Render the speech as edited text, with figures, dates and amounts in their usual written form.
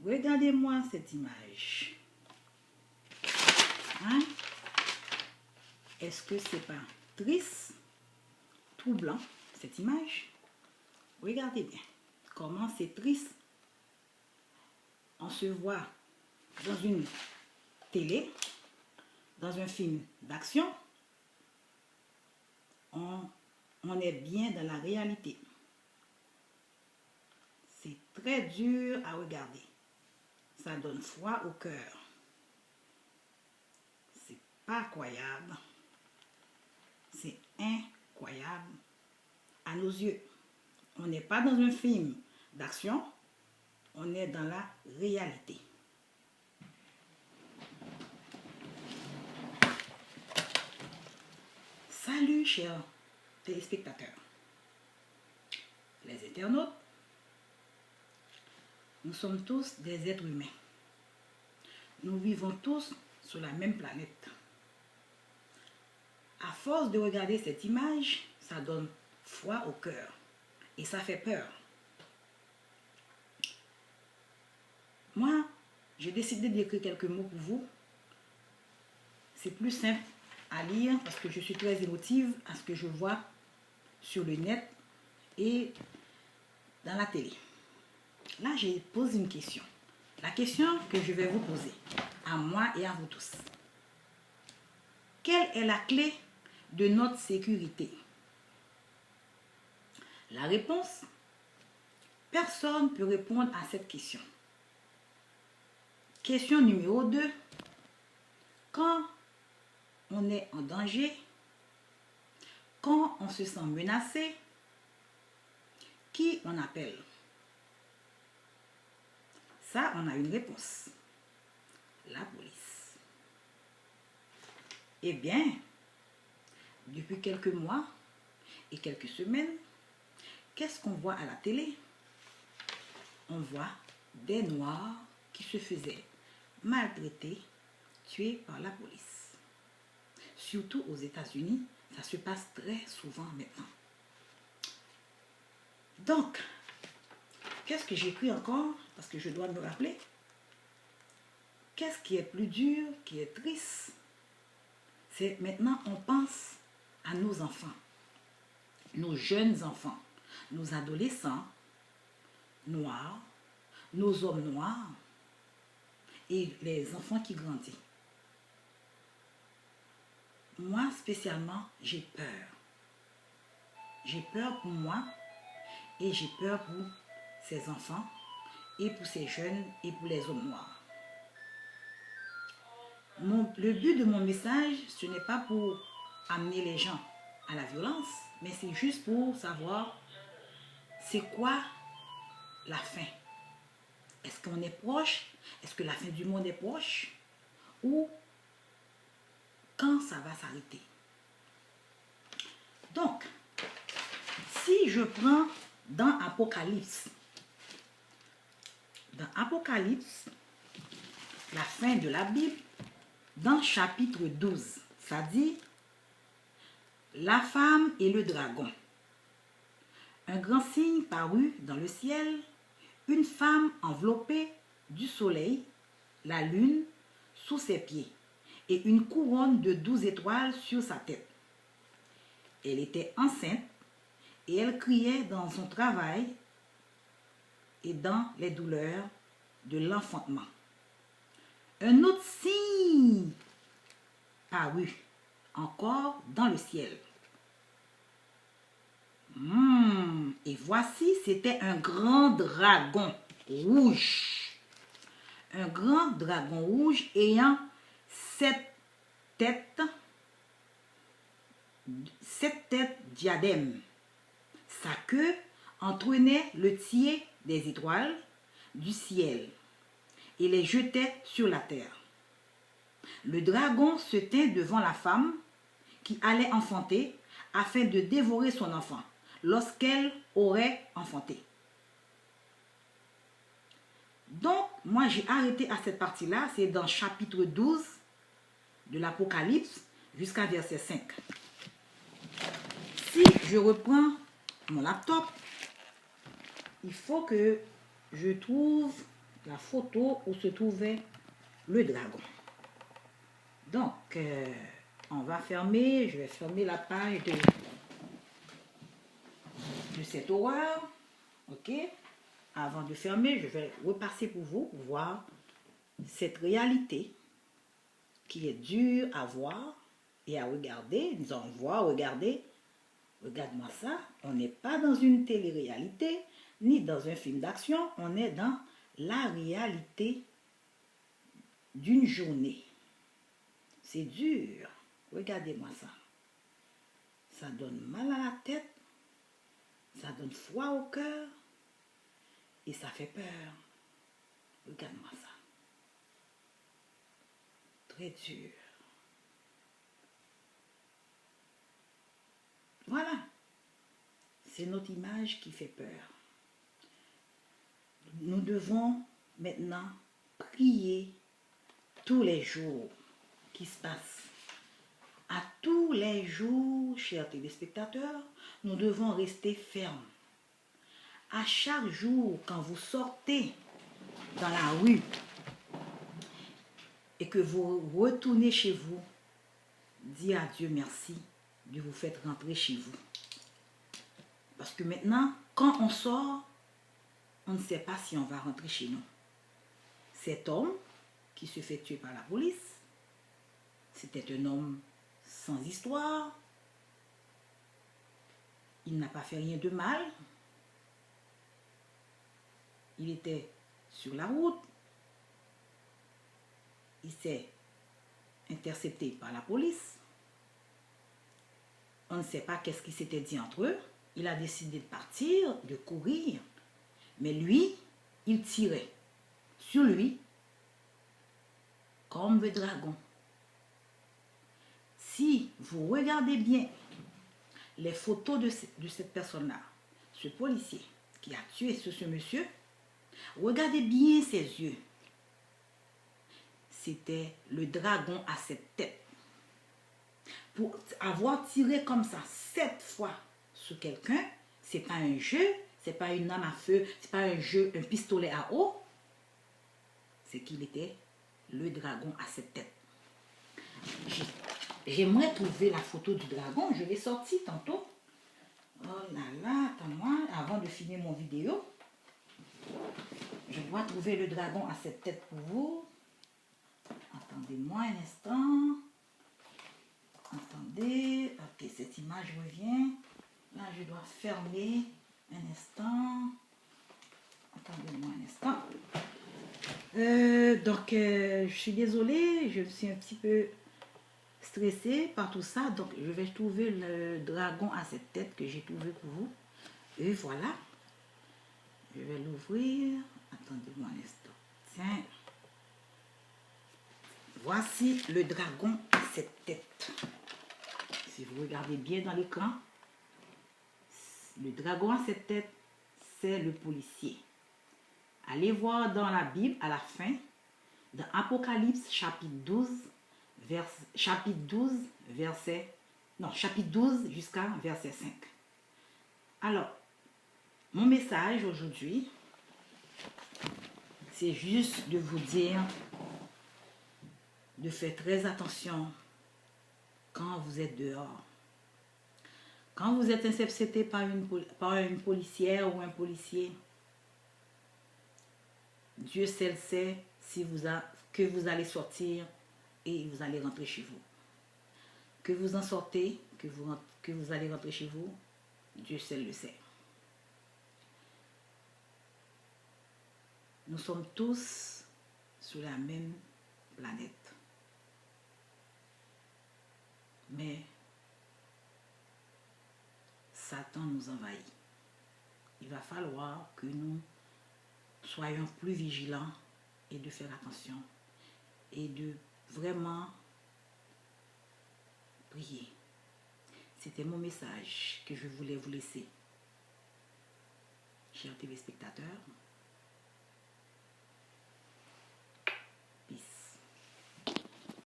Regardez-moi cette image. Hein? Est-ce que c'est pas triste, troublant, cette image? Regardez bien comment c'est triste. On se voit dans une télé, dans un film d'action. On est bien dans la réalité. C'est très dur à regarder. Ça donne froid au cœur. C'est pas croyable. C'est incroyable à nos yeux. On n'est pas dans un film d'action. On est dans la réalité. Salut chers téléspectateurs, les internautes. Nous sommes tous des êtres humains. Nous vivons tous sur la même planète. À force de regarder cette image, ça donne froid au cœur et ça fait peur. Moi, j'ai décidé d'écrire quelques mots pour vous. C'est plus simple à lire parce que je suis très émotive à ce que je vois sur le net et dans la télé. Là, j'ai posé une question. La question que je vais vous poser, à moi et à vous tous. Quelle est la clé de notre sécurité? La réponse, personne ne peut répondre à cette question. Question numéro 2. Quand on est en danger, quand on se sent menacé, qui on appelle? Ça, on a une réponse. La police. Eh bien, depuis quelques mois et quelques semaines, qu'est-ce qu'on voit à la télé? On voit des Noirs qui se faisaient maltraiter, tués par la police. Surtout aux États-Unis, ça se passe très souvent maintenant. Donc, qu'est-ce que j'écris encore? Parce que je dois me rappeler. Qu'est-ce qui est plus dur, qui est triste? C'est maintenant, on pense à nos enfants, nos jeunes enfants, nos adolescents noirs, nos hommes noirs et les enfants qui grandissent. Moi, spécialement, j'ai peur. J'ai peur pour moi et j'ai peur pour ces enfants et pour ces jeunes et pour les hommes noirs. Le but de mon message, ce n'est pas pour amener les gens à la violence, mais c'est juste pour savoir c'est quoi la fin. Est-ce qu'on est proche? Est-ce que la fin du monde est proche? Ou quand ça va s'arrêter? Donc, si je prends dans Apocalypse, la fin de la Bible, dans chapitre 12, ça dit la femme et le dragon. Un grand signe parut dans le ciel, une femme enveloppée du soleil, la lune sous ses pieds, et une couronne de 12 étoiles sur sa tête. Elle était enceinte et elle criait dans son travail et dans les douleurs de l'enfantement. Un autre signe parut encore dans le ciel. Et voici, c'était un grand dragon rouge. Un grand dragon rouge ayant 7 têtes diadèmes. Sa queue entraînait le tiers des étoiles du ciel et les jetait sur la terre. Le dragon se tint devant la femme qui allait enfanter afin de dévorer son enfant lorsqu'elle aurait enfanté. Donc, moi j'ai arrêté à cette partie-là, c'est dans chapitre 12 de l'Apocalypse jusqu'à verset 5. Si je reprends mon laptop, il faut que je trouve la photo où se trouvait le dragon. Donc, on va fermer, je vais fermer la page de cette horreur. Ok? Avant de fermer, je vais repasser pour vous, pour voir cette réalité qui est dure à voir et à regarder. Nous allons voir, regarder. Regarde-moi ça. On n'est pas dans une télé-réalité, ni dans un film d'action. On est dans la réalité d'une journée. C'est dur. Regardez-moi ça. Ça donne mal à la tête. Ça donne froid au cœur. Et ça fait peur. Regarde-moi ça. Très dur. Voilà. C'est notre image qui fait peur. Nous devons maintenant prier tous les jours qui se passent. À tous les jours, chers téléspectateurs, nous devons rester fermes. À chaque jour, quand vous sortez dans la rue et que vous retournez chez vous, dites à Dieu merci de vous faire rentrer chez vous. Parce que maintenant, quand on sort, on ne sait pas si on va rentrer chez nous. Cet homme qui se fait tuer par la police, c'était un homme sans histoire. Il n'a pas fait rien de mal. Il était sur la route. Il s'est intercepté par la police. On ne sait pas qu'est-ce qui s'était dit entre eux. Il a décidé de partir, de courir. Mais lui, il tirait sur lui comme le dragon. Si vous regardez bien les photos de cette personne-là, ce policier qui a tué ce monsieur, regardez bien ses yeux. C'était le dragon à 7 têtes. Pour avoir tiré comme ça 7 fois sur quelqu'un, c'est pas un jeu, c'est pas une arme à feu, c'est pas un jeu, un pistolet à eau. C'est qu'il était le dragon à 7 têtes. J'aimerais trouver la photo du dragon, je l'ai sorti tantôt. Oh là là, attends-moi, avant de finir mon vidéo, je dois trouver le dragon à 7 têtes pour vous. Attendez-moi un instant. Attendez, ok, cette image revient. Là, je dois fermer un instant. Attendez-moi un instant. Je suis désolée, je suis un petit peu stressée par tout ça. Donc, je vais trouver le dragon à 7 têtes que j'ai trouvé pour vous. Et voilà. Je vais l'ouvrir. Attendez-moi un instant. Tiens. Voici le dragon à 7 têtes. Si vous regardez bien dans l'écran, le dragon à 7 têtes, c'est le policier. Allez voir dans la Bible, à la fin, dans Apocalypse chapitre 12, chapitre 12 jusqu'à verset 5. Alors, mon message aujourd'hui, c'est juste de vous dire de faire très attention quand vous êtes dehors. Quand vous êtes intercepté par une policière ou un policier, Dieu seul sait que vous allez sortir et vous allez rentrer chez vous. Que vous en sortez, que vous allez rentrer chez vous, Dieu seul le sait. Nous sommes tous sur la même planète. Mais Satan nous envahit. Il va falloir que nous soyons plus vigilants et de faire attention et de vraiment prier. C'était mon message que je voulais vous laisser, chers téléspectateurs.